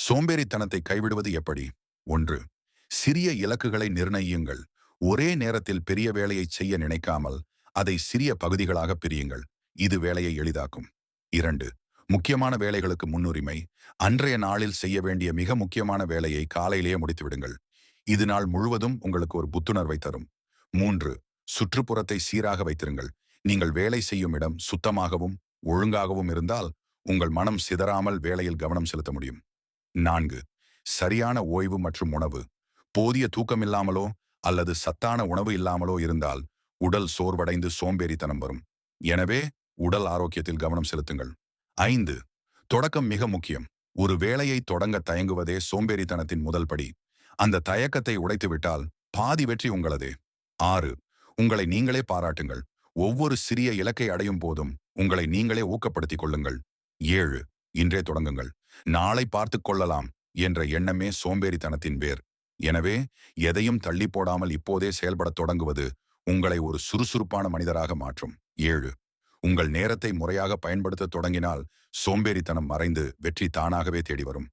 சோம்பேறித்தனத்தை கைவிடுவது எப்படி? 1. சிறிய இலக்குகளை நிர்ணயியுங்கள். ஒரே நேரத்தில் பெரிய வேலையை செய்ய நினைக்காமல், அதை சிறிய பகுதிகளாக பிரியுங்கள். இது வேலையை எளிதாக்கும். 2. முக்கியமான வேலைகளுக்கு முன்னுரிமை. அன்றைய நாளில் செய்ய வேண்டிய மிக முக்கியமான வேலையை காலையிலேயே முடித்துவிடுங்கள். இது நாள் முழுவதும் உங்களுக்கு ஒரு புத்துணர்வை தரும். 3. சுற்றுப்புறத்தை சீராக வைத்திருங்கள். நீங்கள் வேலை செய்யும் இடம் சுத்தமாகவும் ஒழுங்காகவும் இருந்தால், உங்கள் மனம் சிதறாமல் வேலையில் கவனம் செலுத்த முடியும். 4. சரியான ஓய்வு மற்றும் உணவு. போதிய தூக்கமில்லாமலோ அல்லது சத்தான உணவு இல்லாமலோ இருந்தால் உடல் சோர்வடைந்து சோம்பேறித்தனம் வரும். எனவே உடல் ஆரோக்கியத்தில் கவனம் செலுத்துங்கள். 5. தொடக்கம் மிக முக்கியம். ஒரு வேலையை தொடங்க தயங்குவதே சோம்பேறித்தனத்தின் முதல் படி. அந்த தயக்கத்தை உடைத்துவிட்டால் பாதி வெற்றி உங்களதே. 6. உங்களை நீங்களே பாராட்டுங்கள். ஒவ்வொரு சிறிய இலக்கை அடையும் போதும் உங்களை நீங்களே ஊக்கப்படுத்திக் கொள்ளுங்கள். 7. இன்றே தொடங்குங்கள். நாளை பார்த்துக் கொள்ளலாம் என்ற எண்ணமே சோம்பேறித்தனத்தின் வேர். எனவே எதையும் தள்ளி போடாமல் இப்போதே செயல்படத் தொடங்குவது உங்களை ஒரு சுறுசுறுப்பான மனிதராக மாற்றும். 7. உங்கள் நேரத்தை முறையாக பயன்படுத்த தொடங்கினால் சோம்பேறித்தனம் மறைந்து வெற்றி தானாகவே தேடி வரும்.